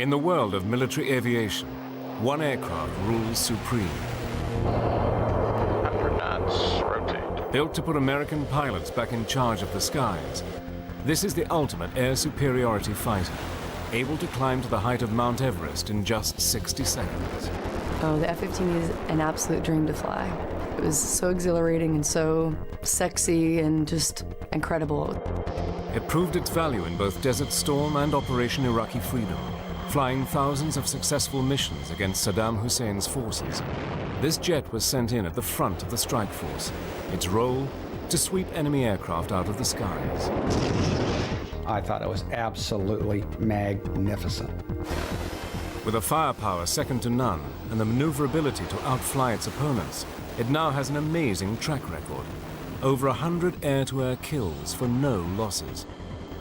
In the world of military aviation, one aircraft rules supreme. 100 knots, rotate. Built to put American pilots back in charge of the skies, this is the ultimate air superiority fighter, able to climb to the height of Mount Everest in just 60 seconds. Oh, the F-15 is an absolute dream to fly. It was so exhilarating and so sexy and just incredible. It proved its value in both Desert Storm and Operation Iraqi Freedom, flying thousands of successful missions against Saddam Hussein's forces. This jet was sent in at the front of the strike force. Its role, to sweep enemy aircraft out of the skies. I thought it was absolutely magnificent. With a firepower second to none and the maneuverability to outfly its opponents, it now has an amazing track record. Over 100 air-to-air kills for no losses.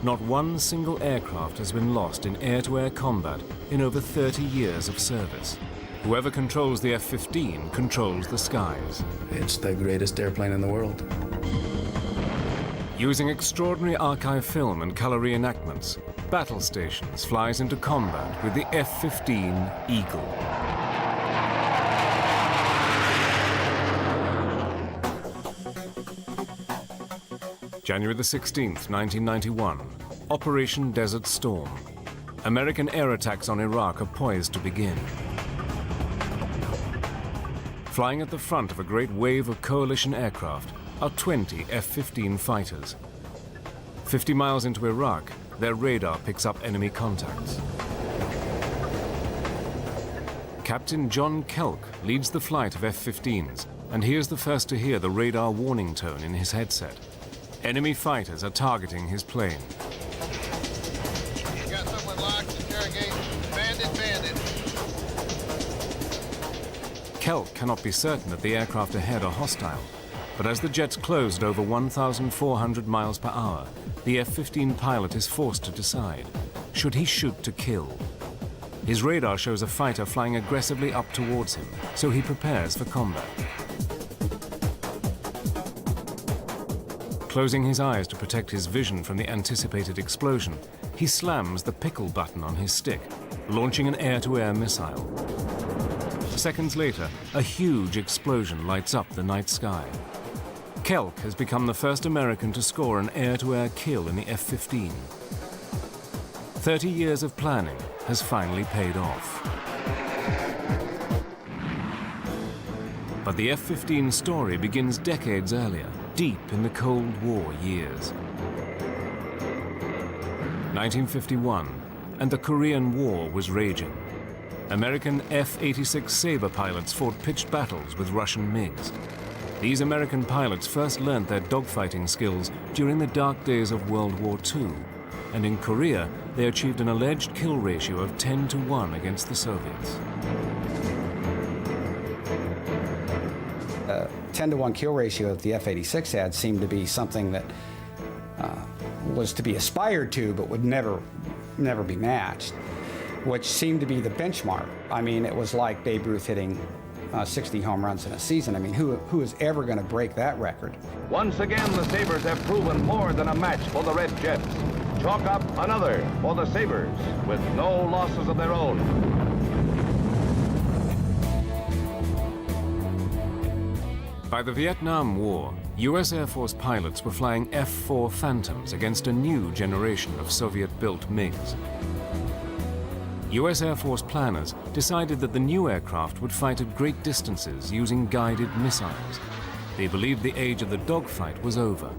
Not one single aircraft has been lost in air-to-air combat in over 30 years of service. Whoever controls the F-15 controls the skies. It's the greatest airplane in the world. Using extraordinary archive film and color reenactments, Battle Stations flies into combat with the F-15 Eagle. January the 16th, 1991, Operation Desert Storm. American air attacks on Iraq are poised to begin. Flying at the front of a great wave of coalition aircraft are 20 F-15 fighters. 50 miles into Iraq, their radar picks up enemy contacts. Captain John Kelk leads the flight of F-15s, and he is the first to hear the radar warning tone in his headset. Enemy fighters are targeting his plane. You got someone locked, interrogate, bandit. Kelk cannot be certain that the aircraft ahead are hostile, but as the jets close at over 1,400 miles per hour, the F-15 pilot is forced to decide, should he shoot to kill? His radar shows a fighter flying aggressively up towards him, so he prepares for combat. Closing his eyes to protect his vision from the anticipated explosion, he slams the pickle button on his stick, launching an air-to-air missile. Seconds later, a huge explosion lights up the night sky. Kelk has become the first American to score an air-to-air kill in the F-15. 30 years of planning has finally paid off. But the F-15 story begins decades earlier, deep in the Cold War years. 1951, and the Korean War was raging. American F-86 Sabre pilots fought pitched battles with Russian MiGs. These American pilots first learned their dogfighting skills during the dark days of World War II, and in Korea, they achieved an alleged kill ratio of 10-1 against the Soviets. 10-1 kill ratio that the F-86 had seemed to be something that was to be aspired to, but would never be matched, which seemed to be the benchmark. I mean, it was like Babe Ruth hitting 60 home runs in a season. I mean, who is ever going to break that record? Once again, the Sabres have proven more than a match for the Red Jets. Chalk up another for the Sabres with no losses of their own. By the Vietnam War, US Air Force pilots were flying F-4 Phantoms against a new generation of Soviet-built MiGs. US Air Force planners decided that the new aircraft would fight at great distances using guided missiles. They believed the age of the dogfight was over.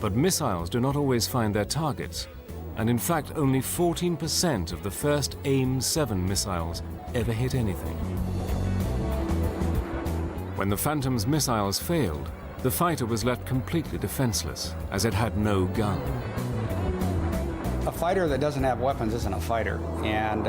But missiles do not always find their targets, and in fact only 14% of the first AIM-7 missiles ever hit anything. When the Phantom's missiles failed, the fighter was left completely defenseless, as it had no gun. A fighter that doesn't have weapons isn't a fighter. And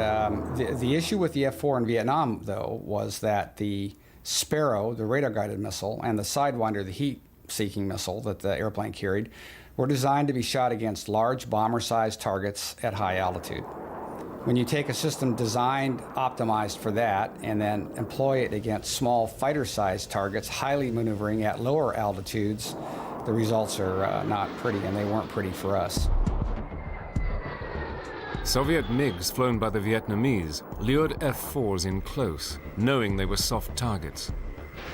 the issue with the F-4 in Vietnam, though, was that the Sparrow, the radar-guided missile, and the Sidewinder, the heat-seeking missile that the airplane carried, were designed to be shot against large bomber-sized targets at high altitude. When you take a system designed, optimized for that, and then employ it against small fighter-sized targets, highly maneuvering at lower altitudes, the results are not pretty, and they weren't pretty for us. Soviet MiGs flown by the Vietnamese lured F-4s in close, knowing they were soft targets.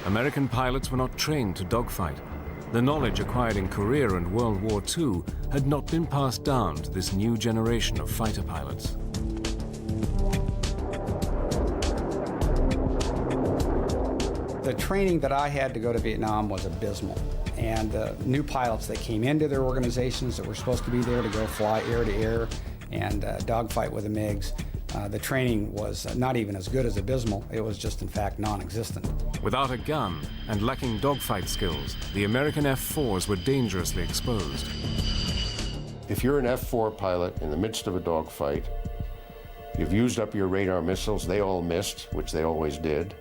American pilots were not trained to dogfight. The knowledge acquired in Korea and World War II had not been passed down to this new generation of fighter pilots. The training that I had to go to Vietnam was abysmal. And the new pilots that came into their organizations that were supposed to be there to go fly air to air and dogfight with the MiGs, the training was not even as good as abysmal. It was just, in fact, non-existent. Without a gun and lacking dogfight skills, the American F-4s were dangerously exposed. If you're an F-4 pilot in the midst of a dogfight, you've used up your radar missiles, they all missed, which they always did,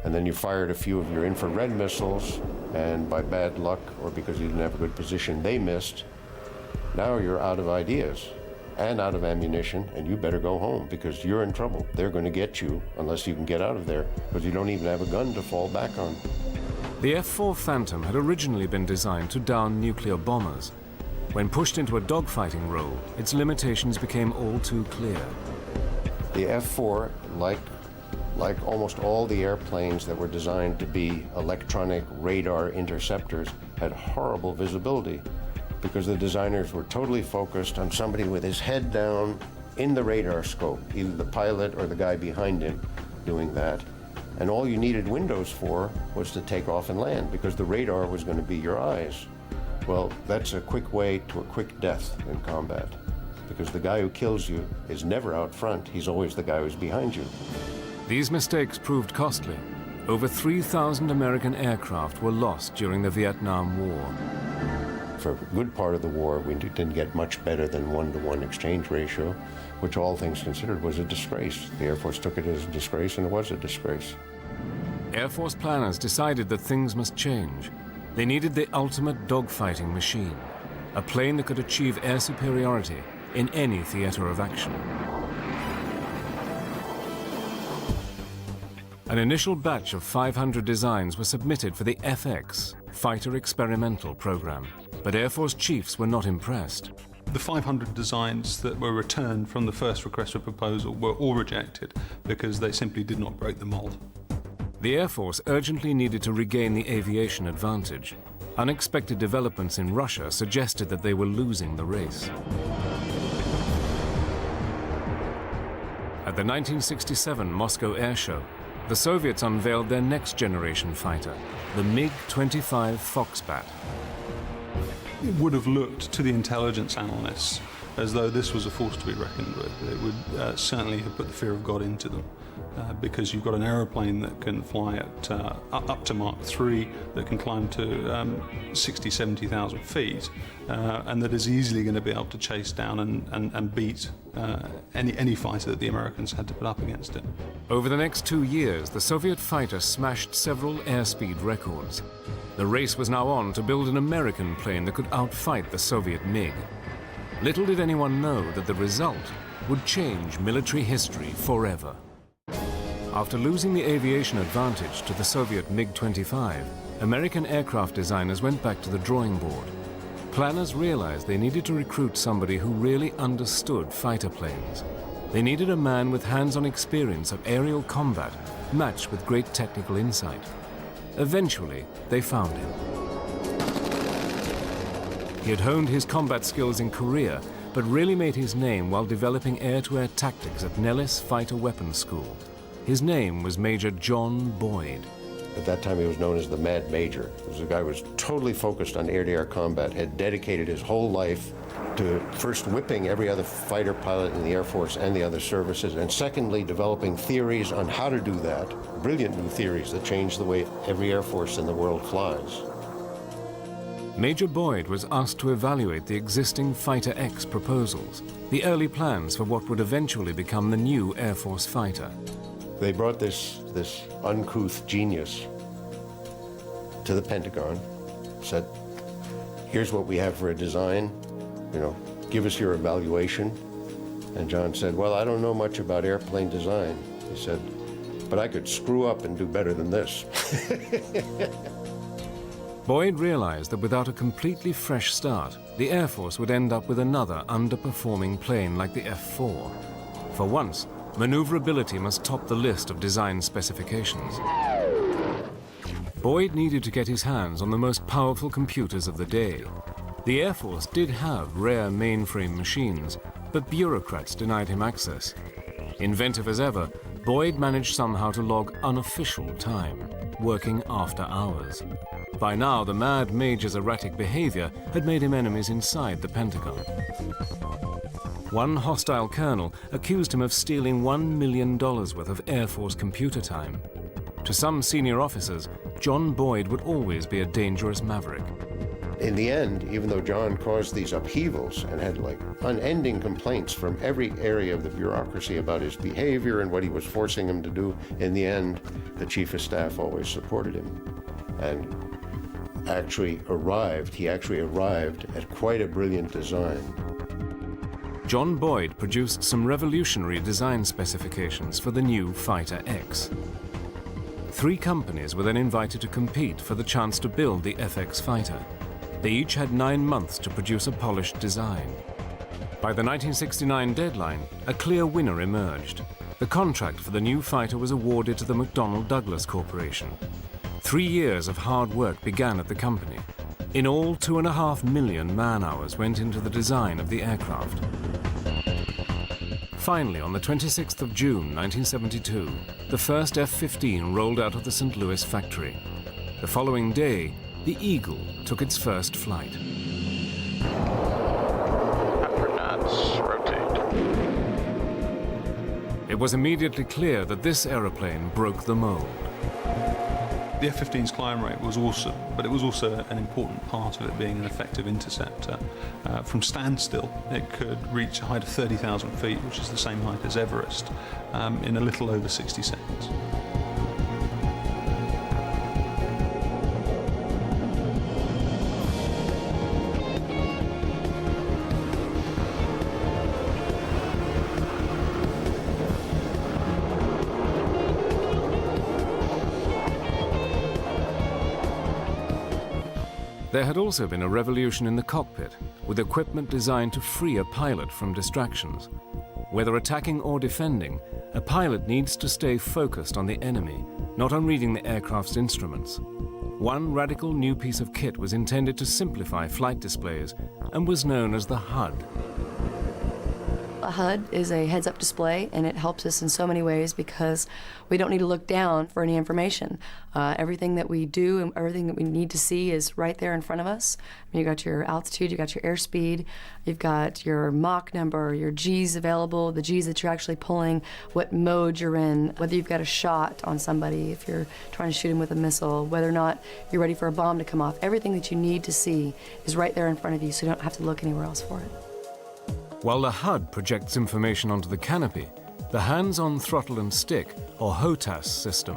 and then you fired a few of your infrared missiles, and by bad luck or because you didn't have a good position, they missed. Now you're out of ideas and out of ammunition, and you better go home because you're in trouble. They're going to get you unless you can get out of there because you don't even have a gun to fall back on. The F-4 Phantom had originally been designed to down nuclear bombers. When pushed into a dogfighting role, its limitations became all too clear. The F-4, like almost all the airplanes that were designed to be electronic radar interceptors, had horrible visibility because the designers were totally focused on somebody with his head down in the radar scope, either the pilot or the guy behind him doing that. And all you needed windows for was to take off and land because the radar was going to be your eyes. Well, that's a quick way to a quick death in combat because the guy who kills you is never out front. He's always the guy who's behind you. These mistakes proved costly. Over 3,000 American aircraft were lost during the Vietnam War. For a good part of the war, we didn't get much better than 1-to-1 exchange ratio, which all things considered was a disgrace. The Air Force took it as a disgrace, and it was a disgrace. Air Force planners decided that things must change. They needed the ultimate dogfighting machine, a plane that could achieve air superiority in any theater of action. An initial batch of 500 designs were submitted for the FX, Fighter Experimental Program, but Air Force chiefs were not impressed. The 500 designs that were returned from the first request for proposal were all rejected because they simply did not break the mold. The Air Force urgently needed to regain the aviation advantage. Unexpected developments in Russia suggested that they were losing the race. At the 1967 Moscow Air Show, the Soviets unveiled their next generation fighter, the MiG-25 Foxbat. It would have looked to the intelligence analysts as though this was a force to be reckoned with. It would certainly have put the fear of God into them because you've got an aeroplane that can fly at up to Mach 3, that can climb to 60, 70,000 feet, and that is easily going to be able to chase down and beat any fighter that the Americans had to put up against it. Over the next 2 years, the Soviet fighter smashed several airspeed records. The race was now on to build an American plane that could outfight the Soviet MiG. Little did anyone know that the result would change military history forever. After losing the aviation advantage to the Soviet MiG-25, American aircraft designers went back to the drawing board. Planners realized they needed to recruit somebody who really understood fighter planes. They needed a man with hands-on experience of aerial combat, matched with great technical insight. Eventually, they found him. He had honed his combat skills in Korea, but really made his name while developing air-to-air tactics at Nellis Fighter Weapons School. His name was Major John Boyd. At that time, he was known as the Mad Major. He was a guy who was totally focused on air-to-air combat, had dedicated his whole life to first whipping every other fighter pilot in the Air Force and the other services, and secondly, developing theories on how to do that, brilliant new theories that changed the way every Air Force in the world flies. Major Boyd was asked to evaluate the existing Fighter X proposals, the early plans for what would eventually become the new Air Force fighter. They brought this uncouth genius to the Pentagon, said, here's what we have for a design, give us your evaluation. And John said, well, I don't know much about airplane design. He said, but I could screw up and do better than this. Boyd realized that without a completely fresh start, the Air Force would end up with another underperforming plane like the F-4. For once, maneuverability must top the list of design specifications. Boyd needed to get his hands on the most powerful computers of the day. The Air Force did have rare mainframe machines, but bureaucrats denied him access. Inventive as ever, Boyd managed somehow to log unofficial time, working after hours. By now, the mad major's erratic behavior had made him enemies inside the Pentagon. One hostile colonel accused him of stealing $1 million worth of Air Force computer time. To some senior officers, John Boyd would always be a dangerous maverick. In the end, even though John caused these upheavals and had like unending complaints from every area of the bureaucracy about his behavior and what he was forcing him to do, in the end, the chief of staff always supported him and he actually arrived at quite a brilliant design. John Boyd produced some revolutionary design specifications for the new Fighter X. 3 companies were then invited to compete for the chance to build the FX fighter. They each had 9 months to produce a polished design. By the 1969 deadline, a clear winner emerged. The contract for the new fighter was awarded to the McDonnell Douglas Corporation. 3 years of hard work began at the company. In all, 2.5 million man-hours went into the design of the aircraft. Finally, on the 26th of June 1972, the first F-15 rolled out of the St. Louis factory. The following day, the Eagle took its first flight. After knots, rotate. It was immediately clear that this aeroplane broke the mold. The F-15's climb rate was awesome, but it was also an important part of it being an effective interceptor. From standstill, it could reach a height of 30,000 feet, which is the same height as Everest, in a little over 60 seconds. There had also been a revolution in the cockpit, with equipment designed to free a pilot from distractions. Whether attacking or defending, a pilot needs to stay focused on the enemy, not on reading the aircraft's instruments. One radical new piece of kit was intended to simplify flight displays and was known as the HUD. A HUD is a heads-up display, and it helps us in so many ways because we don't need to look down for any information. Everything that we do and everything that we need to see is right there in front of us. You've got your altitude, you've got your airspeed, you've got your Mach number, your G's available, the G's that you're actually pulling, what mode you're in, whether you've got a shot on somebody, if you're trying to shoot him with a missile, whether or not you're ready for a bomb to come off. Everything that you need to see is right there in front of you, so you don't have to look anywhere else for it. While the HUD projects information onto the canopy, the hands-on throttle and stick, or HOTAS system,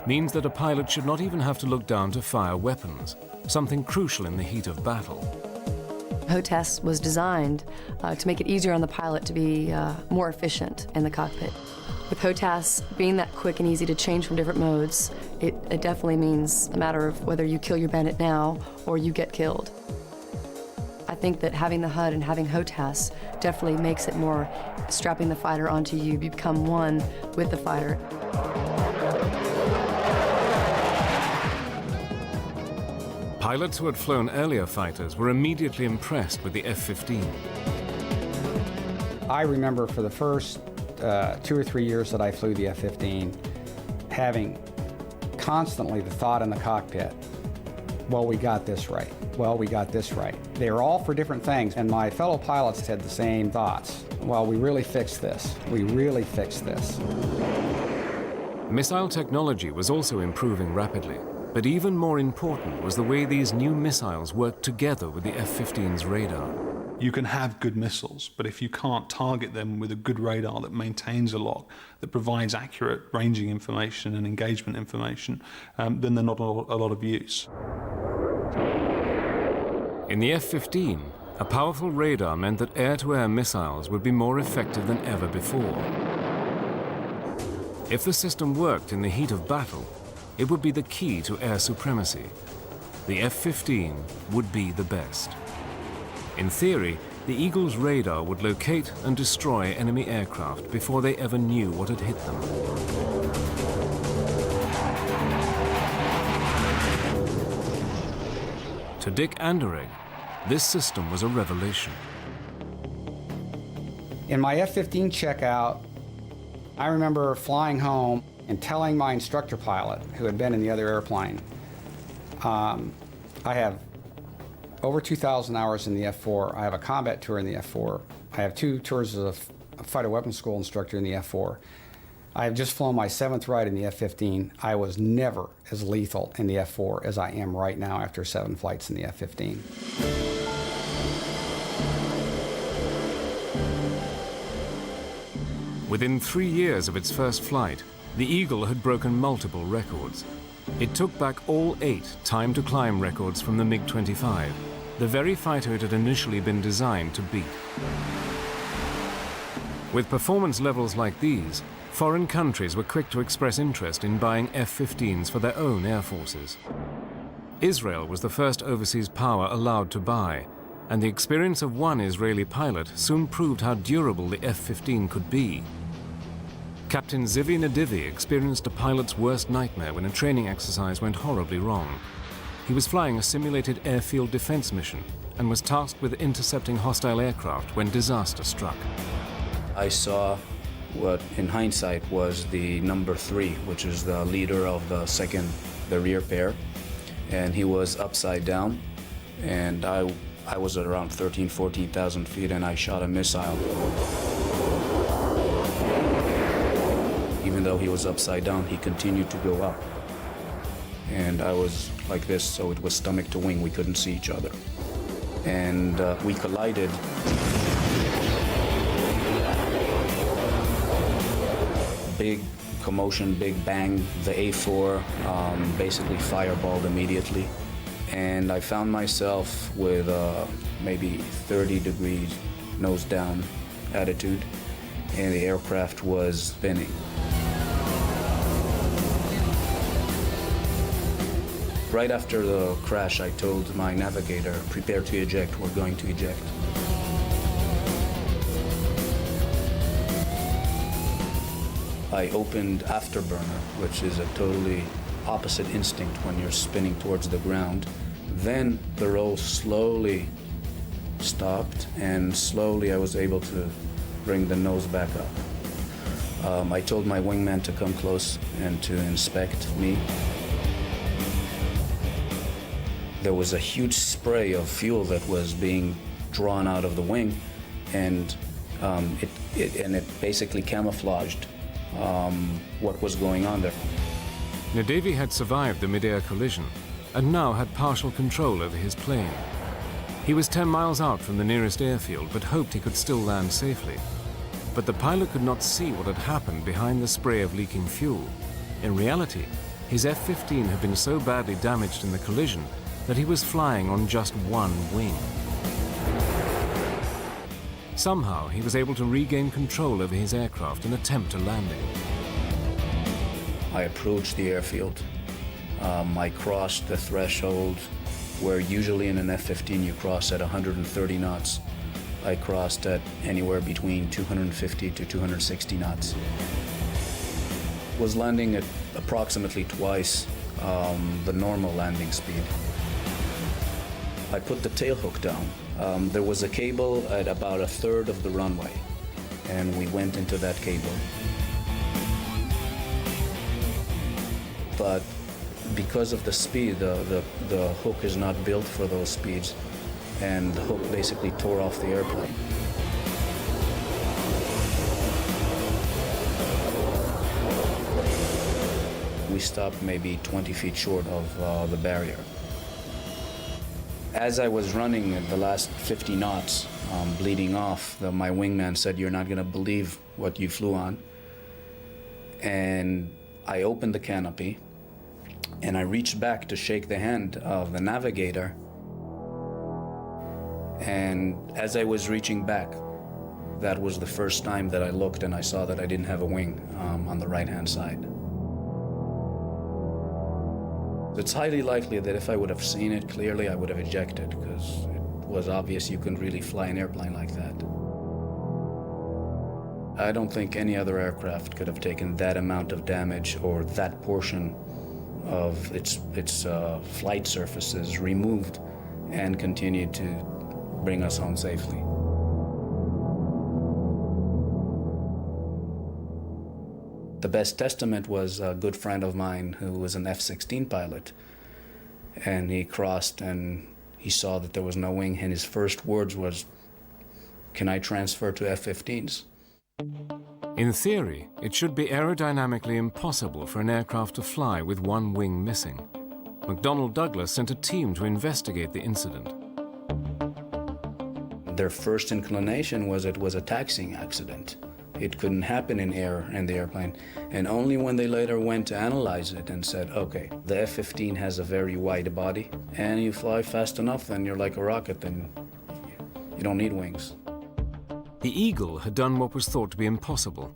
means that a pilot should not even have to look down to fire weapons, something crucial in the heat of battle. HOTAS was designed to make it easier on the pilot to be more efficient in the cockpit. With HOTAS being that quick and easy to change from different modes, it definitely means a matter of whether you kill your bandit now or you get killed. I think that having the HUD and having HOTAS definitely makes it more strapping the fighter onto you. You become one with the fighter. Pilots who had flown earlier fighters were immediately impressed with the F-15. I remember for the first 2 or 3 years that I flew the F-15, having constantly the thought in the cockpit, well, we got this right. Well, we got this right. They were all for different things, and my fellow pilots had the same thoughts. Well, we really fixed this. We really fixed this. Missile technology was also improving rapidly, but even more important was the way these new missiles worked together with the F-15's radar. You can have good missiles, but if you can't target them with a good radar that maintains a lock, that provides accurate ranging information and engagement information, then they're not a lot of use. In the F-15, a powerful radar meant that air-to-air missiles would be more effective than ever before. If the system worked in the heat of battle, it would be the key to air supremacy. the F-15 would be the best. In theory, the Eagle's radar would locate and destroy enemy aircraft before they ever knew what had hit them. To Dick Anderegg, this system was a revelation. In my F-15 checkout, I remember flying home and telling my instructor pilot, who had been in the other airplane, I have over 2,000 hours in the F-4. I have a combat tour in the F-4. I have 2 tours as a fighter weapons school instructor in the F-4. I have just flown my 7th ride in the F-15. I was never as lethal in the F-4 as I am right now after 7 flights in the F-15. Within 3 years of its first flight, the Eagle had broken multiple records. It took back all 8 time-to-climb records from the MiG-25, the very fighter it had initially been designed to beat. With performance levels like these, foreign countries were quick to express interest in buying F-15s for their own air forces. Israel was the first overseas power allowed to buy, and the experience of one Israeli pilot soon proved how durable the F-15 could be. Captain Zivi Nadivi experienced a pilot's worst nightmare when a training exercise went horribly wrong. He was flying a simulated airfield defense mission and was tasked with intercepting hostile aircraft when disaster struck. I saw what in hindsight was the number 3, which is the leader of the rear pair, and he was upside down, and I was at around 14,000 feet, and I shot a missile. Even though he was upside down, he continued to go up. And I was like this, so it was stomach to wing. We couldn't see each other. And we collided. Big commotion, big bang. The A4 basically fireballed immediately. And I found myself with maybe 30 degrees nose down attitude, and the aircraft was spinning. Right after the crash, I told my navigator, prepare to eject, we're going to eject. I opened afterburner, which is a totally opposite instinct when you're spinning towards the ground. Then the roll slowly stopped, and slowly I was able to bring the nose back up. I told my wingman to come close and to inspect me. There was a huge spray of fuel that was being drawn out of the wing, and it basically camouflaged what was going on there. Nadivi had survived the mid-air collision and now had partial control over his plane. He was 10 miles out from the nearest airfield, but hoped he could still land safely. But the pilot could not see what had happened behind the spray of leaking fuel. In reality, his F-15 had been so badly damaged in the collision that he was flying on just one wing. Somehow, he was able to regain control over his aircraft and attempt a landing. I approached the airfield. I crossed the threshold where usually in an F-15 you cross at 130 knots. I crossed at anywhere between 250 to 260 knots. Was landing at approximately twice the normal landing speed. I put the tail hook down. There was a cable at about 1/3 of the runway, and we went into that cable. But because of the speed, the hook is not built for those speeds, and the hook basically tore off the airplane. We stopped maybe 20 feet short of the barrier. As I was running at the last 50 knots, bleeding off, my wingman said, "You're not gonna believe what you flew on." And I opened the canopy, and I reached back to shake the hand of the navigator. And as I was reaching back, that was the first time that I looked and I saw that I didn't have a wing on the right-hand side. It's highly likely that if I would have seen it clearly, I would have ejected, because it was obvious you couldn't really fly an airplane like that. I don't think any other aircraft could have taken that amount of damage or that portion of its flight surfaces removed and continued to bring us home safely. The best testament was a good friend of mine who was an F-16 pilot, and he crossed and he saw that there was no wing, and his first words was, "Can I transfer to F-15s?" In theory, it should be aerodynamically impossible for an aircraft to fly with one wing missing. McDonnell Douglas sent a team to investigate the incident. Their first inclination was it was a taxiing accident. It couldn't happen in air in the airplane. And only when they later went to analyze it and said, okay, the F-15 has a very wide body, and you fly fast enough, then you're like a rocket, then you don't need wings. The Eagle had done what was thought to be impossible.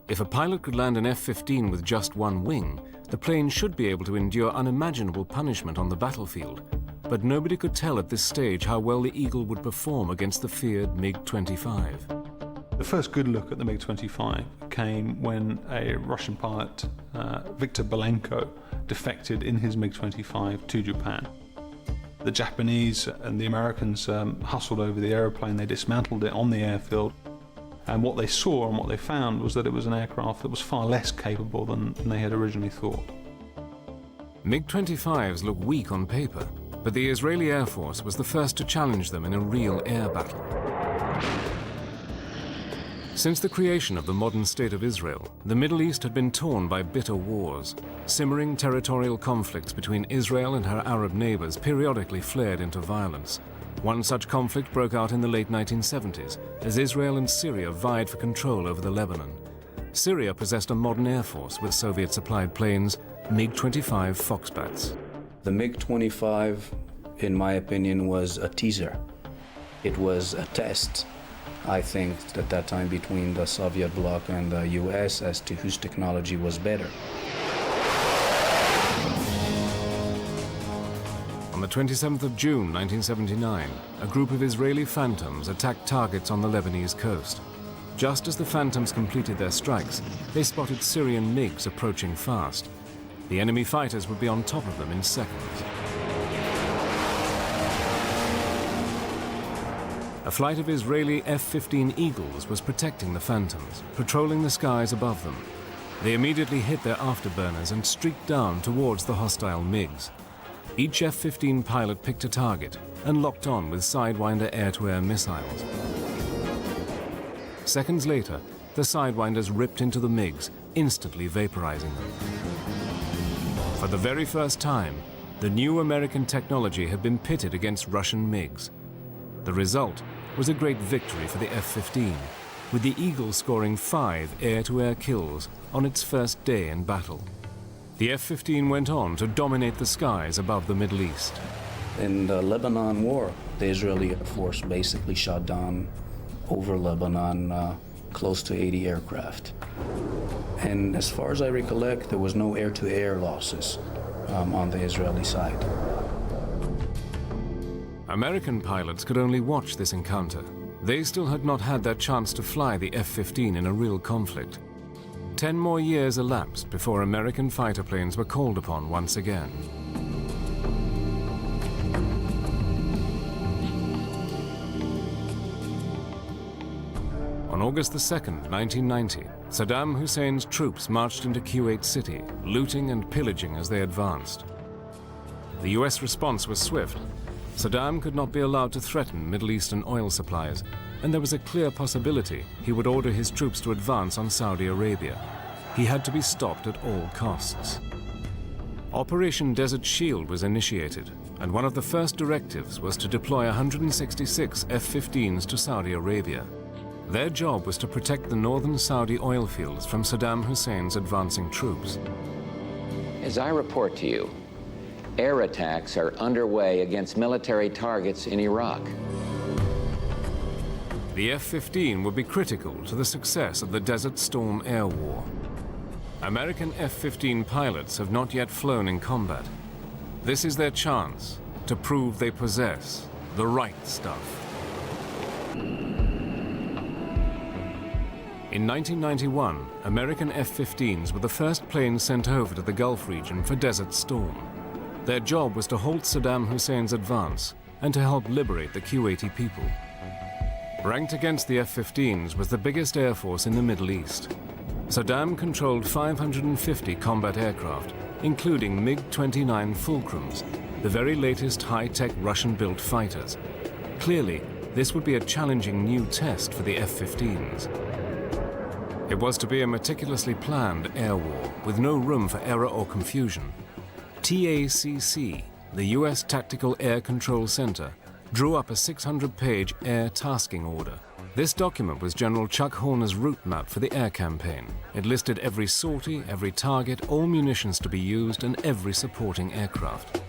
If a pilot could land an F-15 with just one wing, the plane should be able to endure unimaginable punishment on the battlefield. But nobody could tell at this stage how well the Eagle would perform against the feared MiG-25. The first good look at the MiG-25 came when a Russian pilot, Viktor Belenko, defected in his MiG-25 to Japan. The Japanese and the Americans hustled over the aeroplane, they dismantled it on the airfield, and what they saw and what they found was that it was an aircraft that was far less capable than they had originally thought. MiG-25s look weak on paper, but the Israeli Air Force was the first to challenge them in a real air battle. Since the creation of the modern state of Israel, the Middle East had been torn by bitter wars. Simmering territorial conflicts between Israel and her Arab neighbors periodically flared into violence. One such conflict broke out in the late 1970s, as Israel and Syria vied for control over the Lebanon. Syria possessed a modern air force with Soviet-supplied planes, MiG-25 Foxbats. The MiG-25, in my opinion, was a teaser. It was a test, I think, at that time between the Soviet bloc and the US as to whose technology was better. On the 27th of June 1979, a group of Israeli Phantoms attacked targets on the Lebanese coast. Just as the Phantoms completed their strikes, they spotted Syrian MiGs approaching fast. The enemy fighters would be on top of them in seconds. A flight of Israeli F-15 Eagles was protecting the Phantoms, patrolling the skies above them. They immediately hit their afterburners and streaked down towards the hostile MiGs. Each F-15 pilot picked a target and locked on with Sidewinder air-to-air missiles. Seconds later, the Sidewinders ripped into the MiGs, instantly vaporizing them. For the very first time, the new American technology had been pitted against Russian MiGs. The result was a great victory for the F-15, with the Eagle scoring 5 air-to-air kills on its first day in battle. The F-15 went on to dominate the skies above the Middle East. In the Lebanon War, the Israeli Air Force basically shot down over Lebanon close to 80 aircraft. And as far as I recollect, there was no air-to-air losses on the Israeli side. American pilots could only watch this encounter. They still had not had their chance to fly the F-15 in a real conflict. 10 more years elapsed before American fighter planes were called upon once again. On August 2nd, 1990, Saddam Hussein's troops marched into Kuwait City, looting and pillaging as they advanced. The US response was swift. Saddam could not be allowed to threaten Middle Eastern oil supplies, and there was a clear possibility he would order his troops to advance on Saudi Arabia. He had to be stopped at all costs. Operation Desert Shield was initiated, and one of the first directives was to deploy 166 F-15s to Saudi Arabia. Their job was to protect the northern Saudi oil fields from Saddam Hussein's advancing troops. As I report to you, air attacks are underway against military targets in Iraq. The F-15 would be critical to the success of the Desert Storm air war. American F-15 pilots have not yet flown in combat. This is their chance to prove they possess the right stuff. In 1991, American F-15s were the first planes sent over to the Gulf region for Desert Storm. Their job was to halt Saddam Hussein's advance and to help liberate the Kuwaiti people. Ranked against the F-15s was the biggest air force in the Middle East. Saddam controlled 550 combat aircraft, including MiG-29 Fulcrums, the very latest high-tech Russian-built fighters. Clearly, this would be a challenging new test for the F-15s. It was to be a meticulously planned air war with no room for error or confusion. TACC, the U.S. Tactical Air Control Center, drew up a 600-page air tasking order. This document was General Chuck Horner's route map for the air campaign. It listed every sortie, every target, all munitions to be used, and every supporting aircraft.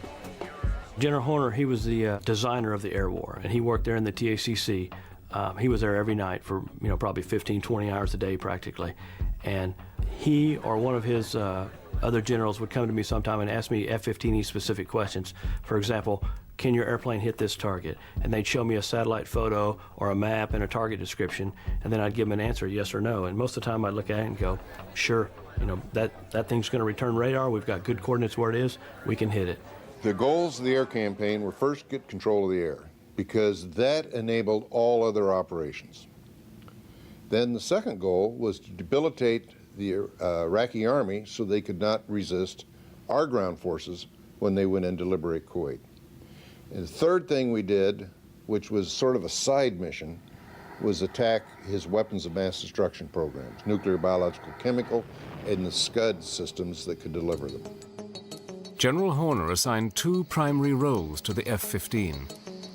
General Horner, he was the designer of the air war, and he worked there in the TACC. He was there every night for, probably 15, 20 hours a day practically. And he or one of his other generals would come to me sometime and ask me F-15E specific questions. For example, can your airplane hit this target? And they'd show me a satellite photo or a map and a target description, and then I'd give them an answer, yes or no. And most of the time I'd look at it and go, sure, that thing's gonna return radar, we've got good coordinates where it is, we can hit it. The goals of the air campaign were first get control of the air, because that enabled all other operations. Then the second goal was to debilitate the Iraqi army so they could not resist our ground forces when they went in to liberate Kuwait. And the third thing we did, which was sort of a side mission, was attack his weapons of mass destruction programs, nuclear, biological, chemical, and the Scud systems that could deliver them. General Horner assigned two primary roles to the F-15.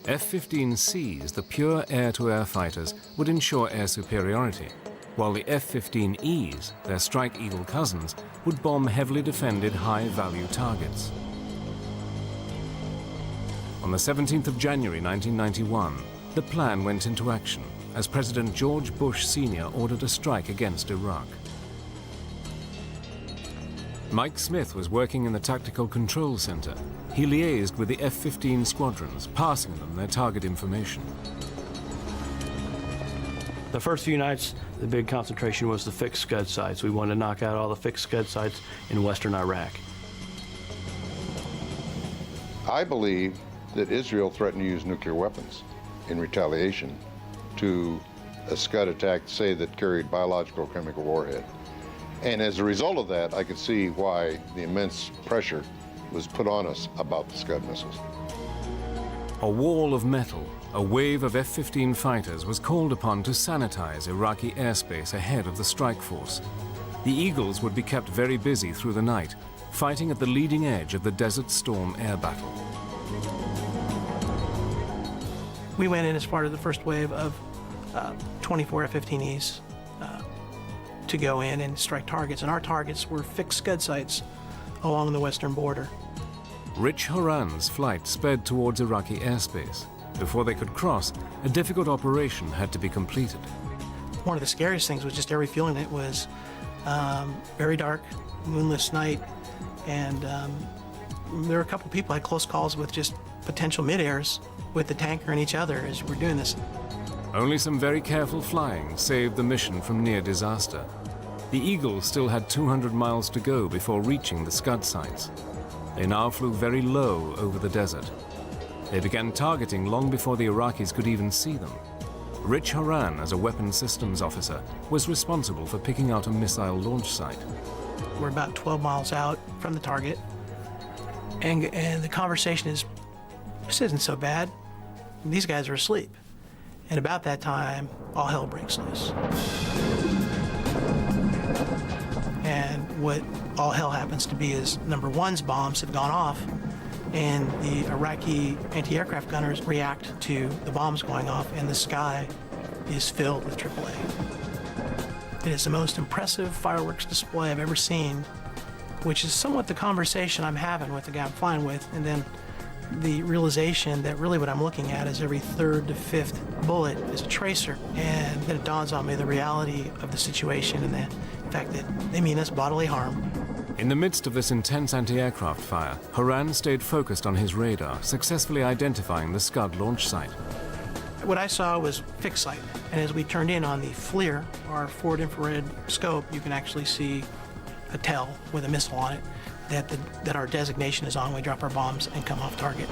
F-15Cs, the pure air-to-air fighters, would ensure air superiority, while the F-15Es, their Strike Eagle cousins, would bomb heavily defended high-value targets. On the 17th of January 1991, the plan went into action as President George Bush Sr. ordered a strike against Iraq. Mike Smith was working in the Tactical Control Center. He liaised with the F-15 squadrons, passing them their target information. The first few nights, the big concentration was the fixed Scud sites. We wanted to knock out all the fixed Scud sites in western Iraq. I believe that Israel threatened to use nuclear weapons in retaliation to a Scud attack, say, that carried biological or chemical warhead. And as a result of that, I could see why the immense pressure was put on us about the Scud missiles. A wall of metal, a wave of F-15 fighters was called upon to sanitize Iraqi airspace ahead of the strike force. The Eagles would be kept very busy through the night, fighting at the leading edge of the Desert Storm air battle. We went in as part of the first wave of 24 F-15Es to go in and strike targets, and our targets were fixed Scud sites along the western border. Rich Horan's flight sped towards Iraqi airspace. Before they could cross, a difficult operation had to be completed. One of the scariest things was just air refueling. It was very dark, moonless night, and there were a couple people had close calls with just potential mid-airs with the tanker and each other as we're doing this. Only some very careful flying saved the mission from near disaster. The Eagles still had 200 miles to go before reaching the Scud sites. They now flew very low over the desert. They began targeting long before the Iraqis could even see them. Rich Horan, as a weapons systems officer, was responsible for picking out a missile launch site. We're about 12 miles out from the target, and the conversation is, this isn't so bad. These guys are asleep. And about that time, all hell breaks loose. And what all hell happens to be is number one's bombs have gone off, and the Iraqi anti-aircraft gunners react to the bombs going off, and the sky is filled with AAA. It is the most impressive fireworks display I've ever seen, which is somewhat the conversation I'm having with the guy I'm flying with, and then the realization that really what I'm looking at is every third to fifth bullet is a tracer. And then it dawns on me the reality of the situation and the fact that they mean us bodily harm. In the midst of this intense anti-aircraft fire, Horan stayed focused on his radar, successfully identifying the Scud launch site. What I saw was fixed sight, and as we turned in on the FLIR, our forward infrared scope, you can actually see a tell with a missile on it that our designation is on. We drop our bombs and come off target.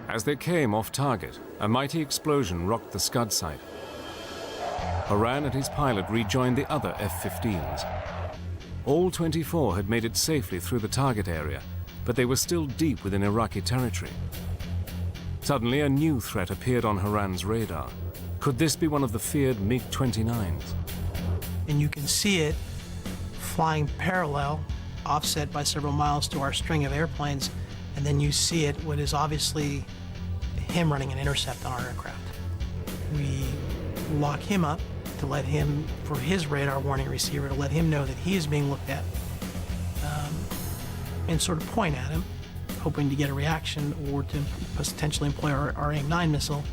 As they came off target, a mighty explosion rocked the Scud site. Horan and his pilot rejoined the other F-15s. All 24 had made it safely through the target area, but they were still deep within Iraqi territory. Suddenly, a new threat appeared on Horan's radar. Could this be one of the feared MiG-29s? And you can see it flying parallel, offset by several miles to our string of airplanes, and then you see it, what is obviously him running an intercept on our aircraft. We lock him up to let him, for his radar warning receiver, to let him know that he is being looked at, and sort of point at him, hoping to get a reaction or to potentially employ our AIM-9 missile,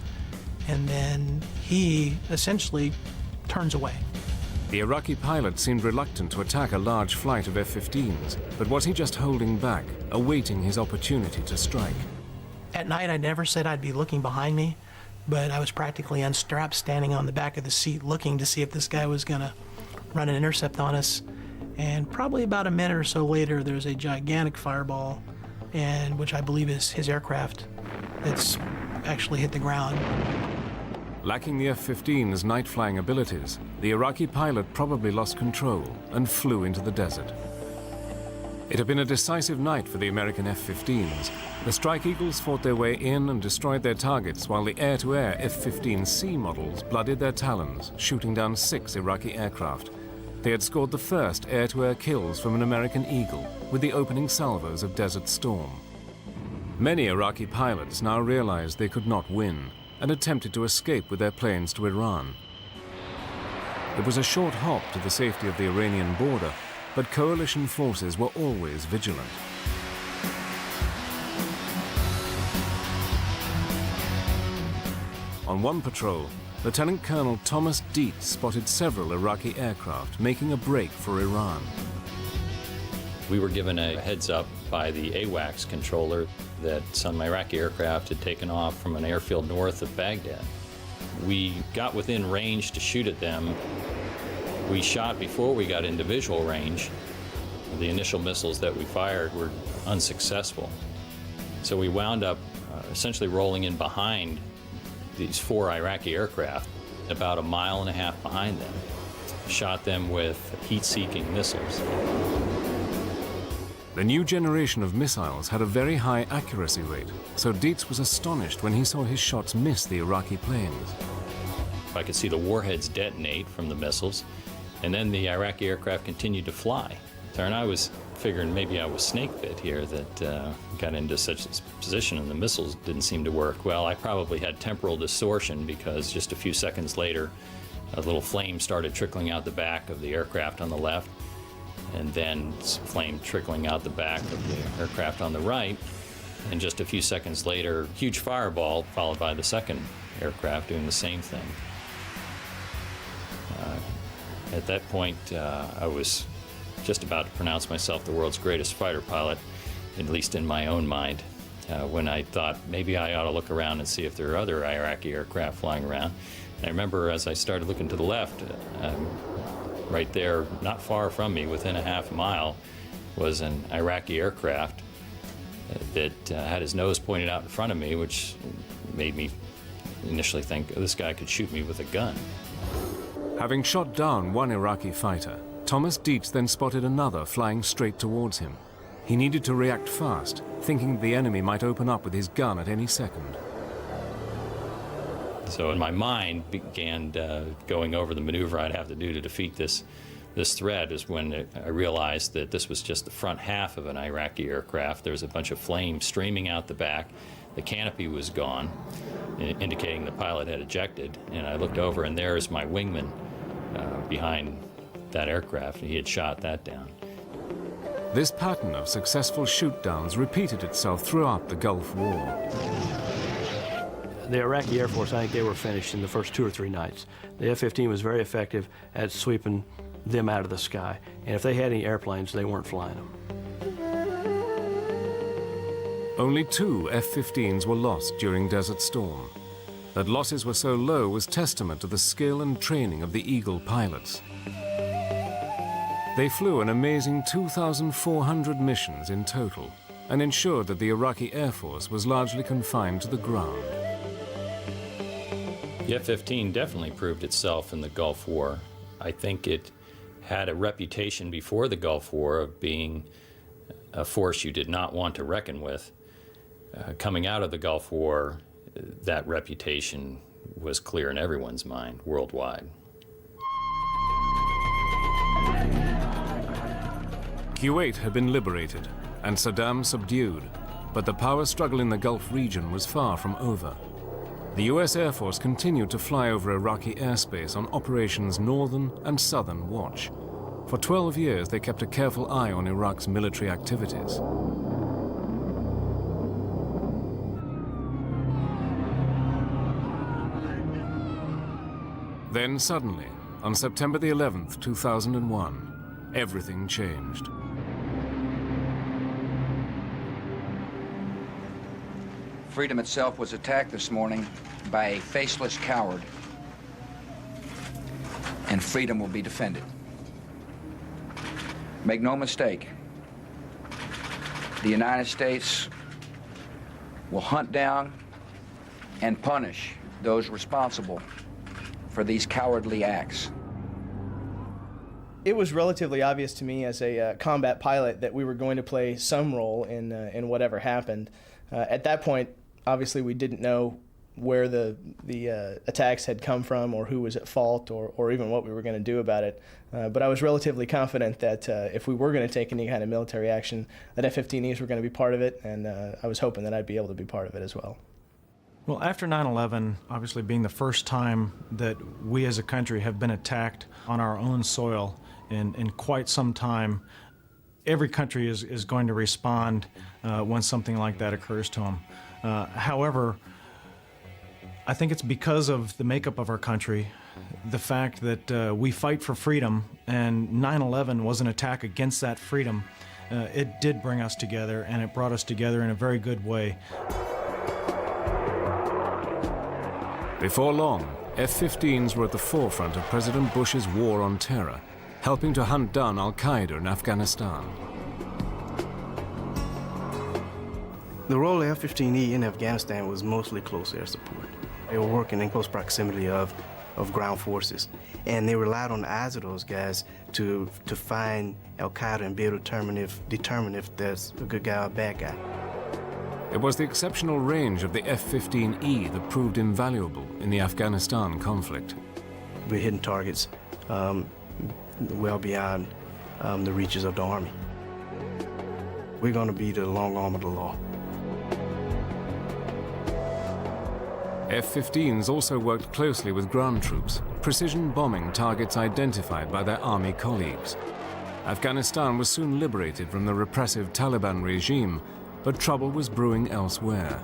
and then he essentially turns away. The Iraqi pilot seemed reluctant to attack a large flight of F-15s, but was he just holding back, awaiting his opportunity to strike? At night, I never said I'd be looking behind me, but I was practically unstrapped, standing on the back of the seat, looking to see if this guy was gonna run an intercept on us. And probably about a minute or so later, there's a gigantic fireball, and which I believe is his aircraft, that's actually hit the ground. Lacking the F-15's night-flying abilities, the Iraqi pilot probably lost control and flew into the desert. It had been a decisive night for the American F-15s. The Strike Eagles fought their way in and destroyed their targets, while the air-to-air F-15C models blooded their talons, shooting down 6 Iraqi aircraft. They had scored the first air-to-air kills from an American Eagle with the opening salvos of Desert Storm. Many Iraqi pilots now realized they could not win and attempted to escape with their planes to Iran. It was a short hop to the safety of the Iranian border, but coalition forces were always vigilant. On one patrol, Lieutenant Colonel Thomas Dietz spotted several Iraqi aircraft making a break for Iran. We were given a heads up by the AWACS controller that some Iraqi aircraft had taken off from an airfield north of Baghdad. We got within range to shoot at them. We shot before we got into visual range. The initial missiles that we fired were unsuccessful. So we wound up essentially rolling in behind these 4 Iraqi aircraft, about 1.5 miles behind them. Shot them with heat-seeking missiles. The new generation of missiles had a very high accuracy rate, so Dietz was astonished when he saw his shots miss the Iraqi planes. I could see the warheads detonate from the missiles, and then the Iraqi aircraft continued to fly. So, and I was figuring maybe I was snake bit here, that got into such a position and the missiles didn't seem to work. Well, I probably had temporal distortion, because just a few seconds later, a little flame started trickling out the back of the aircraft on the left, and then flame trickling out the back of the aircraft on the right. And just a few seconds later, huge fireball, followed by the second aircraft doing the same thing. At that point, I was just about to pronounce myself the world's greatest fighter pilot, at least in my own mind, when I thought maybe I ought to look around and see if there are other Iraqi aircraft flying around. And I remember as I started looking to the left, right there, not far from me, within a half mile, was an Iraqi aircraft that had his nose pointed out in front of me, which made me initially think, oh, this guy could shoot me with a gun. Having shot down one Iraqi fighter, Thomas Dietz then spotted another flying straight towards him. He needed to react fast, thinking the enemy might open up with his gun at any second. So in my mind began going over the maneuver I'd have to do to defeat this threat, is when I realized that this was just the front half of an Iraqi aircraft. There was a bunch of flame streaming out the back. The canopy was gone, indicating the pilot had ejected. And I looked over, and there's my wingman behind that aircraft. He had shot that down. This pattern of successful shoot-downs repeated itself throughout the Gulf War. The Iraqi Air Force, I think they were finished in the first 2 or 3 nights. The F-15 was very effective at sweeping them out of the sky. And if they had any airplanes, they weren't flying them. Only 2 F-15s were lost during Desert Storm. That losses were so low was testament to the skill and training of the Eagle pilots. They flew an amazing 2,400 missions in total and ensured that the Iraqi Air Force was largely confined to the ground. The F-15 definitely proved itself in the Gulf War. I think it had a reputation before the Gulf War of being a force you did not want to reckon with. Coming out of the Gulf War, that reputation was clear in everyone's mind worldwide. Kuwait had been liberated and Saddam subdued, but the power struggle in the Gulf region was far from over. The US Air Force continued to fly over Iraqi airspace on Operations Northern and Southern Watch. For 12 years, they kept a careful eye on Iraq's military activities. Then suddenly, on September the 11th, 2001, everything changed. Freedom itself was attacked this morning by a faceless coward, and freedom will be defended. Make no mistake, the United States will hunt down and punish those responsible for these cowardly acts. It was relatively obvious to me as a combat pilot that we were going to play some role in whatever happened. At that point, obviously, we didn't know where the attacks had come from or who was at fault or even what we were going to do about it. But I was relatively confident that if we were going to take any kind of military action, that F-15Es were going to be part of it, and I was hoping that I'd be able to be part of it as well. Well, after 9/11, obviously being the first time that we as a country have been attacked on our own soil in quite some time, every country is going to respond when something like that occurs to them. However, I think it's because of the makeup of our country, the fact that we fight for freedom, and 9/11 was an attack against that freedom. It did bring us together, and it brought us together in a very good way. Before long, F-15s were at the forefront of President Bush's war on terror, helping to hunt down al-Qaeda in Afghanistan. The role of F-15E in Afghanistan was mostly close air support. They were working in close proximity of ground forces, and they relied on the eyes of those guys to find al-Qaeda and be able to determine if there's a good guy or a bad guy. It was the exceptional range of the F-15E that proved invaluable in the Afghanistan conflict. We're hitting targets well beyond the reaches of the Army. We're going to be the long arm of the law. F-15s also worked closely with ground troops, precision bombing targets identified by their Army colleagues. Afghanistan was soon liberated from the repressive Taliban regime, but trouble was brewing elsewhere.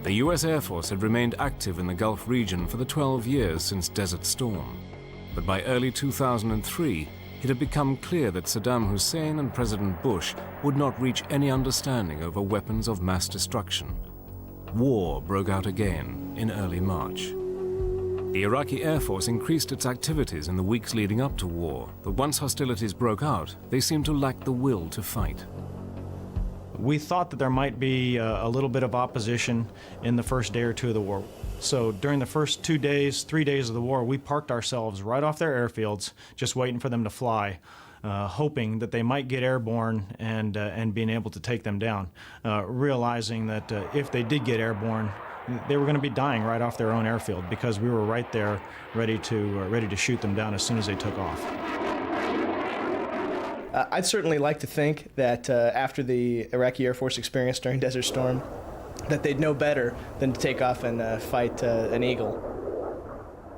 The US Air Force had remained active in the Gulf region for the 12 years since Desert Storm. But by early 2003, it had become clear that Saddam Hussein and President Bush would not reach any understanding over weapons of mass destruction. War broke out again in early March. The Iraqi Air Force increased its activities in the weeks leading up to war, but once hostilities broke out, they seemed to lack the will to fight. We thought that there might be a little bit of opposition in the first day or two of the war. So during the first 2 days, 3 days of the war, we parked ourselves right off their airfields, just waiting for them to fly, hoping that they might get airborne and being able to take them down, realizing that if they did get airborne, they were going to be dying right off their own airfield because we were right there ready to shoot them down as soon as they took off. I'd certainly like to think that after the Iraqi Air Force experience during Desert Storm, that they'd know better than to take off and fight an Eagle.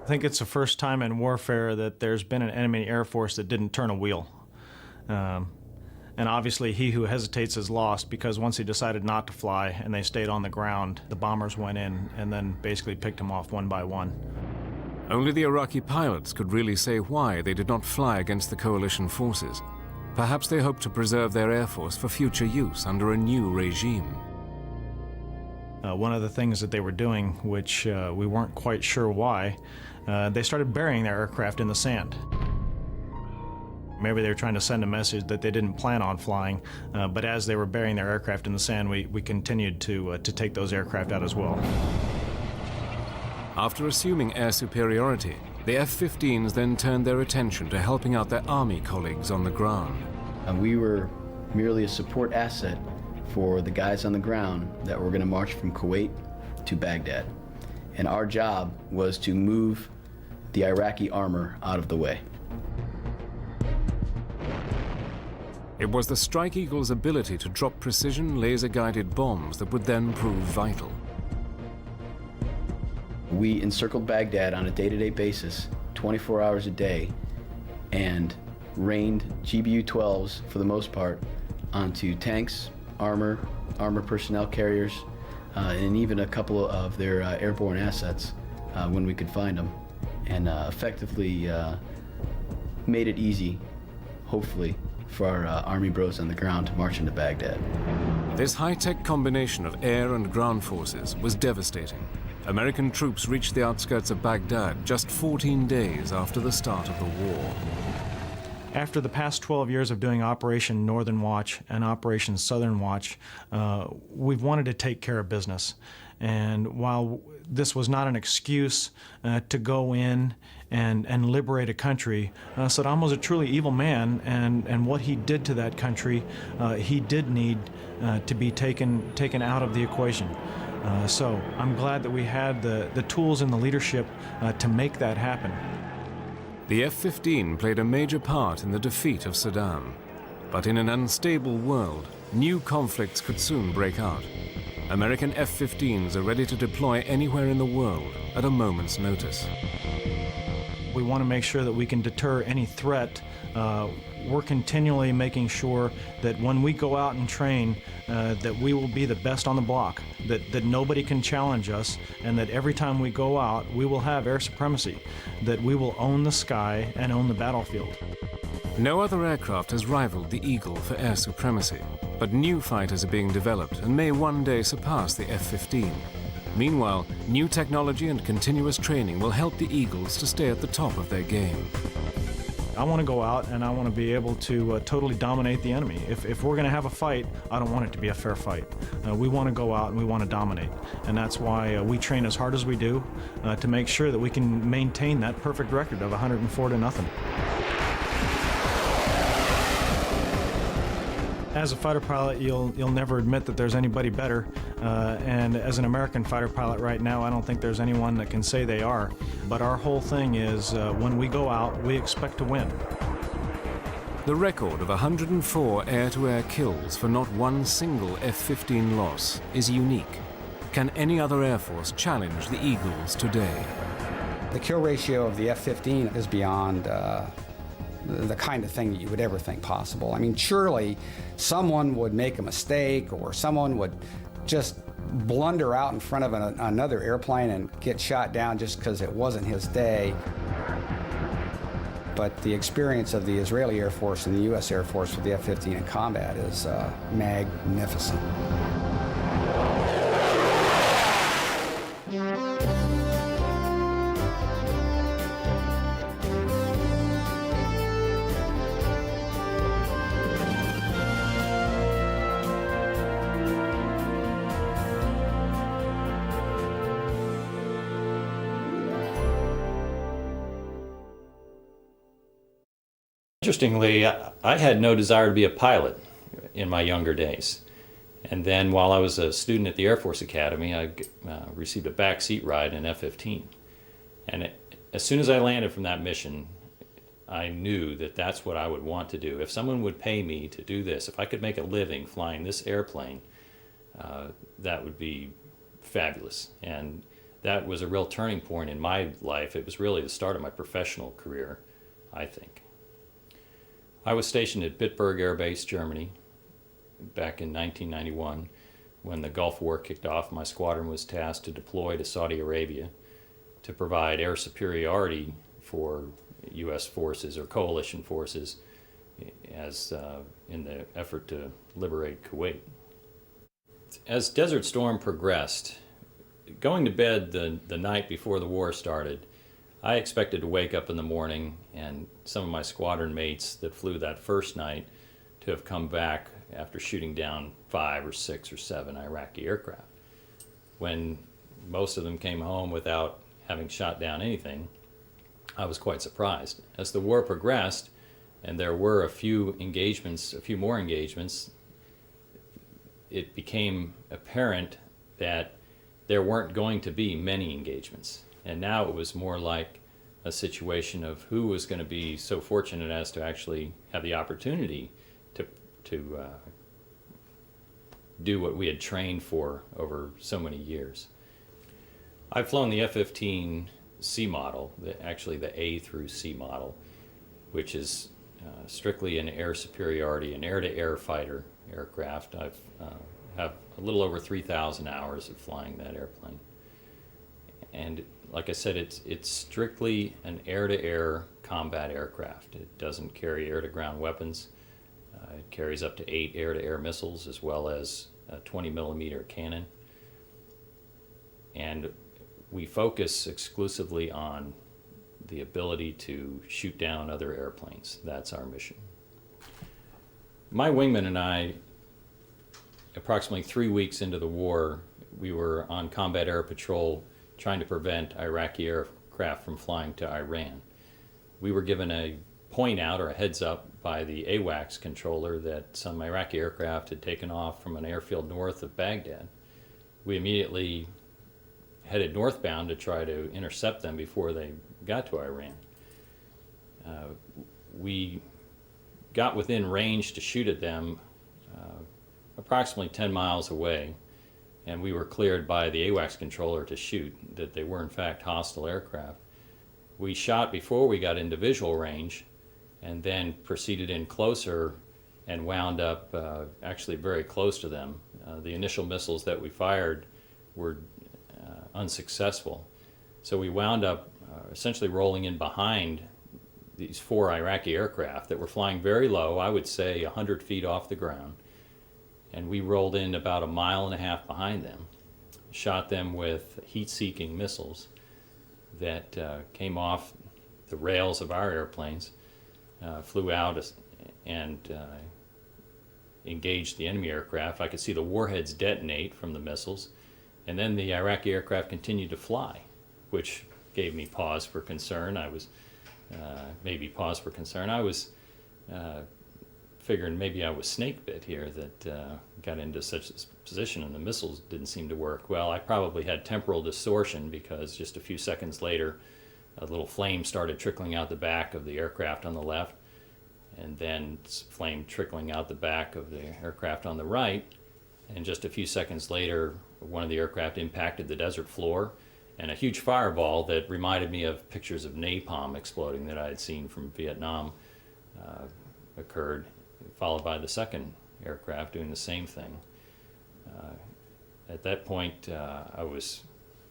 I think it's the first time in warfare that there's been an enemy Air Force that didn't turn a wheel. And obviously he who hesitates is lost, because once he decided not to fly and they stayed on the ground, the bombers went in and then basically picked them off one by one. Only the Iraqi pilots could really say why they did not fly against the coalition forces. Perhaps they hoped to preserve their air force for future use under a new regime. One of the things that they were doing, which we weren't quite sure why, they started burying their aircraft in the sand. Maybe they were trying to send a message that they didn't plan on flying, but as they were burying their aircraft in the sand, we continued to take those aircraft out as well. After assuming air superiority, the F-15s then turned their attention to helping out their Army colleagues on the ground. We were merely a support asset for the guys on the ground that were going to march from Kuwait to Baghdad. And our job was to move the Iraqi armor out of the way. It was the Strike Eagle's ability to drop precision laser-guided bombs that would then prove vital. We encircled Baghdad on a day-to-day basis, 24 hours a day, and rained GBU-12s, for the most part, onto tanks, armor personnel carriers, and even a couple of their airborne assets when we could find them, and effectively made it easy, hopefully, for our Army bros on the ground to march into Baghdad. This high-tech combination of air and ground forces was devastating. American troops reached the outskirts of Baghdad just 14 days after the start of the war. After the past 12 years of doing Operation Northern Watch and Operation Southern Watch, we've wanted to take care of business. And while this was not an excuse to go in and liberate a country, Saddam was a truly evil man, and what he did to that country, he did need to be taken out of the equation. So I'm glad that we had the tools and the leadership to make that happen. The F-15 played a major part in the defeat of Saddam. But in an unstable world, new conflicts could soon break out. American F-15s are ready to deploy anywhere in the world at a moment's notice. We want to make sure that we can deter any threat. We're continually making sure that when we go out and train, that we will be the best on the block, that nobody can challenge us, and that every time we go out, we will have air supremacy, that we will own the sky and own the battlefield. No other aircraft has rivaled the Eagle for air supremacy, but new fighters are being developed and may one day surpass the F-15. Meanwhile, new technology and continuous training will help the Eagles to stay at the top of their game. I want to go out and I want to be able to totally dominate the enemy. If we're going to have a fight, I don't want it to be a fair fight. We want to go out and we want to dominate. And that's why we train as hard as we do to make sure that we can maintain that perfect record of 104-0. As a fighter pilot, you'll never admit that there's anybody better. And as an American fighter pilot right now, I don't think there's anyone that can say they are. But our whole thing is, when we go out, we expect to win. The record of 104 air-to-air kills for not one single F-15 loss is unique. Can any other Air Force challenge the Eagles today? The kill ratio of the F-15 is beyond the kind of thing that you would ever think possible. I mean, surely someone would make a mistake or someone would just blunder out in front of another airplane and get shot down just because it wasn't his day. But the experience of the Israeli Air Force and the U.S. Air Force with the F-15 in combat is magnificent. Interestingly, I had no desire to be a pilot in my younger days. And then while I was a student at the Air Force Academy, I received a backseat ride in F-15. And as soon as I landed from that mission, I knew that that's what I would want to do. If someone would pay me to do this, if I could make a living flying this airplane, that would be fabulous. And that was a real turning point in my life. It was really the start of my professional career, I think. I was stationed at Bitburg Air Base, Germany, back in 1991. When the Gulf War kicked off, my squadron was tasked to deploy to Saudi Arabia to provide air superiority for U.S. forces or coalition forces as in the effort to liberate Kuwait. As Desert Storm progressed, going to bed the night before the war started, I expected to wake up in the morning and some of my squadron mates that flew that first night to have come back after shooting down 5 or 6 or 7 Iraqi aircraft. When most of them came home without having shot down anything, I was quite surprised. As the war progressed, and there were a few more engagements, it became apparent that there weren't going to be many engagements. And now it was more like a situation of who was going to be so fortunate as to actually have the opportunity to do what we had trained for over so many years. I've flown the F-15 C model, actually the A through C model, which is strictly an air superiority, an air-to-air fighter aircraft. I've have a little over 3,000 hours of flying that airplane. And like I said, it's strictly an air-to-air combat aircraft. It doesn't carry air-to-ground weapons. It carries up to 8 air-to-air missiles as well as a 20-millimeter cannon. And we focus exclusively on the ability to shoot down other airplanes. That's our mission. My wingman and I, approximately 3 weeks into the war, we were on combat air patrol trying to prevent Iraqi aircraft from flying to Iran. We were given a point out or a heads up by the AWACS controller that some Iraqi aircraft had taken off from an airfield north of Baghdad. We immediately headed northbound to try to intercept them before they got to Iran. We got within range to shoot at them approximately 10 miles away, and we were cleared by the AWACS controller to shoot, that they were in fact hostile aircraft. We shot before we got into visual range and then proceeded in closer and wound up actually very close to them. The initial missiles that we fired were unsuccessful. So we wound up essentially rolling in behind these 4 Iraqi aircraft that were flying very low, I would say 100 feet off the ground. And we rolled in about 1.5 miles behind them, shot them with heat-seeking missiles that came off the rails of our airplanes, flew out and engaged the enemy aircraft. I could see the warheads detonate from the missiles, and then the Iraqi aircraft continued to fly, which gave me pause for concern. I was figuring maybe I was snake bit here that got into such a position and the missiles didn't seem to work. Well, I probably had temporal distortion because just a few seconds later a little flame started trickling out the back of the aircraft on the left, and then flame trickling out the back of the aircraft on the right, and just a few seconds later one of the aircraft impacted the desert floor, and a huge fireball that reminded me of pictures of napalm exploding that I had seen from Vietnam occurred, followed by the second aircraft doing the same thing. At that point, I was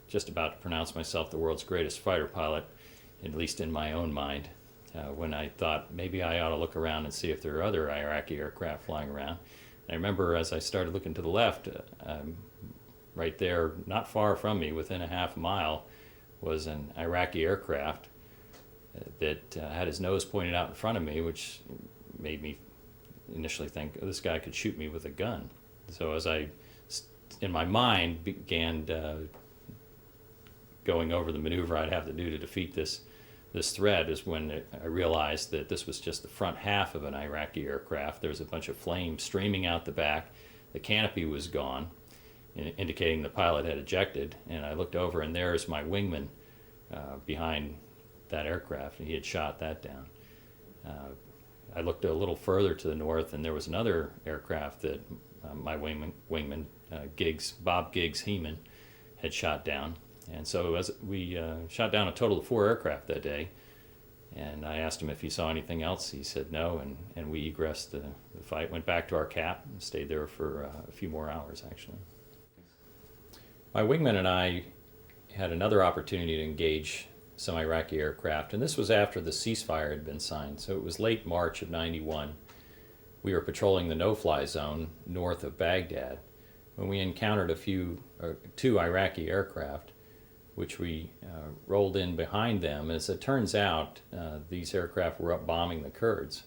just about to pronounce myself the world's greatest fighter pilot, at least in my own mind, when I thought maybe I ought to look around and see if there are other Iraqi aircraft flying around. And I remember as I started looking to the left, right there, not far from me, within a half mile, was an Iraqi aircraft that had his nose pointed out in front of me, which made me initially think, oh, this guy could shoot me with a gun. So as I, in my mind, began going over the maneuver I'd have to do to defeat this threat, is when I realized that this was just the front half of an Iraqi aircraft. There was a bunch of flame streaming out the back. The canopy was gone, indicating the pilot had ejected. And I looked over, and there's my wingman behind that aircraft, and he had shot that down. I looked a little further to the north, and there was another aircraft that my wingman, Bob Giggs Heeman, had shot down. And so as we shot down a total of 4 aircraft that day, and I asked him if he saw anything else. He said no, and we egressed the fight, went back to our cap, and stayed there for a few more hours, actually. My wingman and I had another opportunity to engage some Iraqi aircraft, and this was after the ceasefire had been signed, so it was late March of '91. We were patrolling the no-fly zone north of Baghdad when we encountered two Iraqi aircraft, which we rolled in behind them. As it turns out, these aircraft were up bombing the Kurds.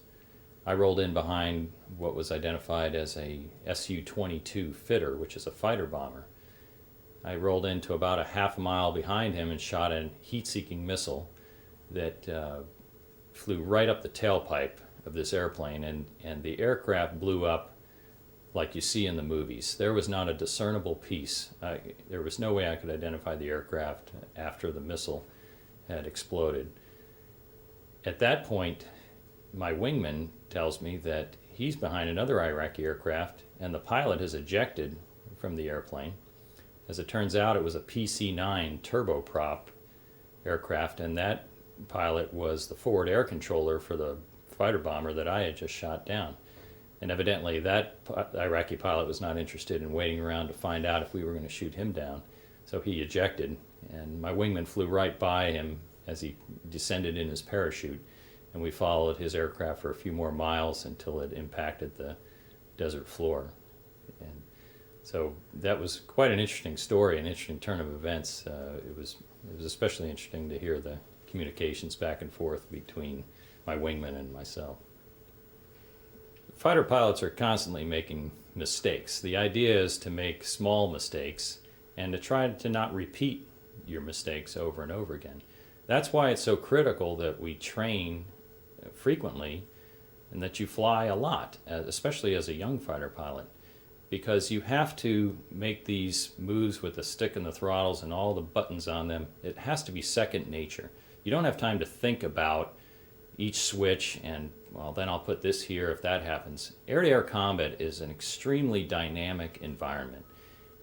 I rolled in behind what was identified as a Su-22 fitter, which is a fighter bomber. I rolled into about a half a mile behind him and shot a heat-seeking missile that flew right up the tailpipe of this airplane, and the aircraft blew up like you see in the movies. There was not a discernible piece. There was no way I could identify the aircraft after the missile had exploded. At that point, my wingman tells me that he's behind another Iraqi aircraft and the pilot has ejected from the airplane. As it turns out, it was a PC-9 turboprop aircraft, and that pilot was the forward air controller for the fighter bomber that I had just shot down. And evidently that Iraqi pilot was not interested in waiting around to find out if we were going to shoot him down. So he ejected, and my wingman flew right by him as he descended in his parachute, and we followed his aircraft for a few more miles until it impacted the desert floor. And so that was quite an interesting story, an interesting turn of events. It was especially interesting to hear the communications back and forth between my wingman and myself. Fighter pilots are constantly making mistakes. The idea is to make small mistakes and to try to not repeat your mistakes over and over again. That's why it's so critical that we train frequently and that you fly a lot, especially as a young fighter pilot, because you have to make these moves with the stick and the throttles and all the buttons on them. It has to be second nature. You don't have time to think about each switch and, well, then I'll put this here if that happens. Air-to-air combat is an extremely dynamic environment,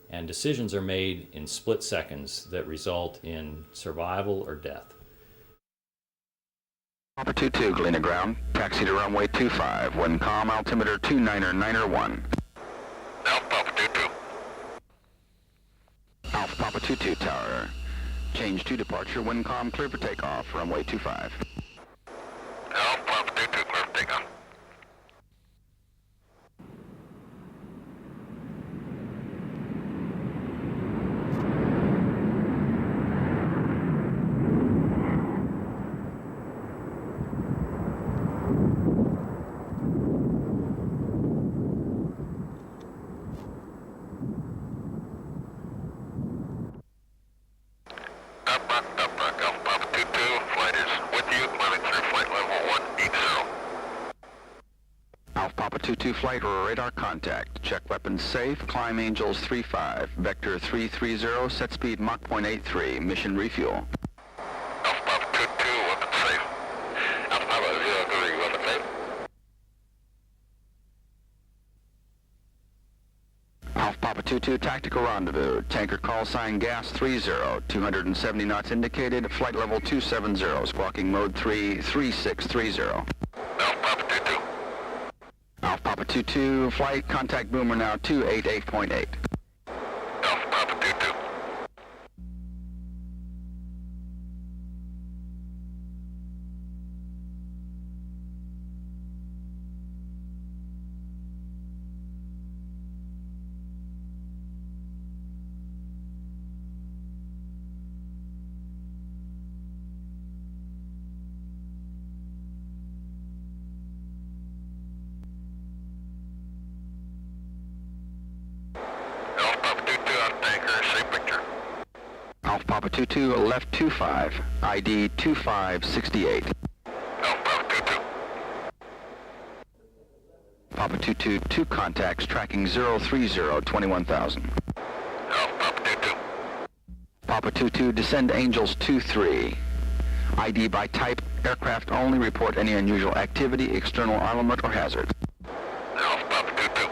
and decisions are made in split seconds that result in survival or death. Papa 22, Galena ground, taxi to runway 25, wind calm, altimeter 299er1. Alpha Papa 22. Alpha Papa 22 tower, change to departure, wind calm, clear for takeoff, runway 25. Alpha Papa 22, clear for takeoff. Flight or radar contact. Check weapons safe. Climb Angels 35. Vector 330. Set speed Mach 0.83. Mission refuel. Alpha Papa 22, weapons safe. Alpha Papa 0, weapons safe. Alpha Papa 22, tactical rendezvous. Tanker call sign gas 30. 270 knots indicated. Flight level 270. Squawking mode 33630. Alpha Papa 22, flight, contact boomer now 288.8. Alpha Papa 22. Alpha Papa 22, left 25, ID 2568. Alpha Papa 22. Papa 22, 2 contacts tracking 030, 21,000. Alpha Papa 22. Papa 22, descend Angels 23. ID by type, aircraft only, report any unusual activity, external armament or hazard. Alpha Papa 22.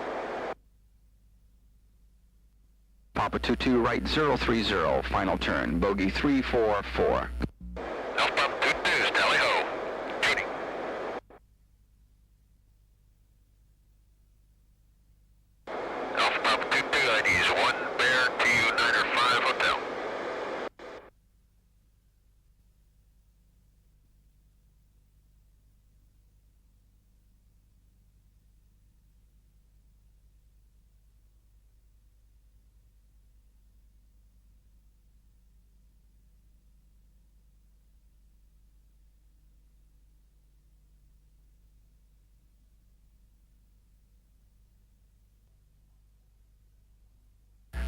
Papa 22, right 030, final turn, bogey 344. Alpha Papa 22, tally ho. Judy. Alpha Papa 22, IDs 1 Bear TU 9 or 5 Hotel.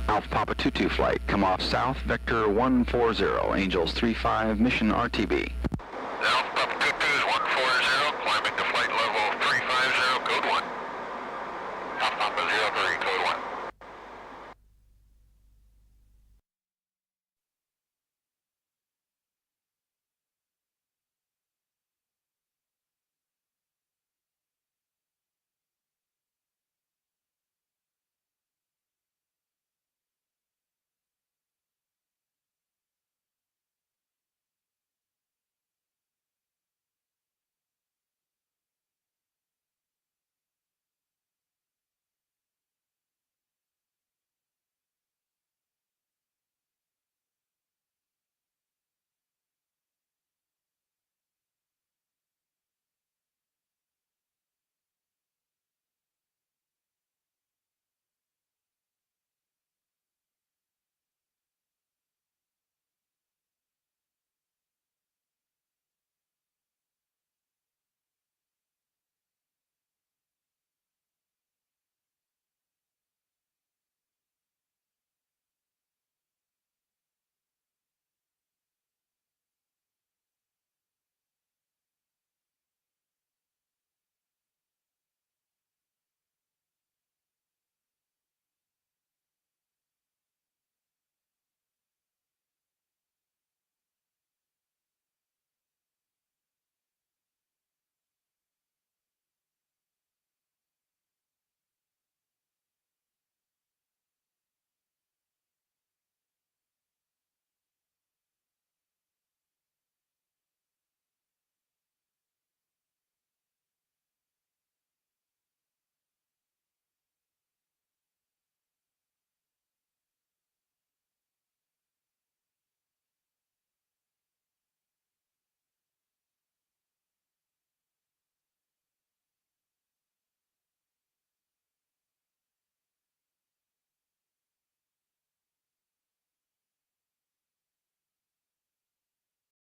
Alpha Papa 22 flight, come off south, vector 140, Angels 35, mission RTB. Alpha Papa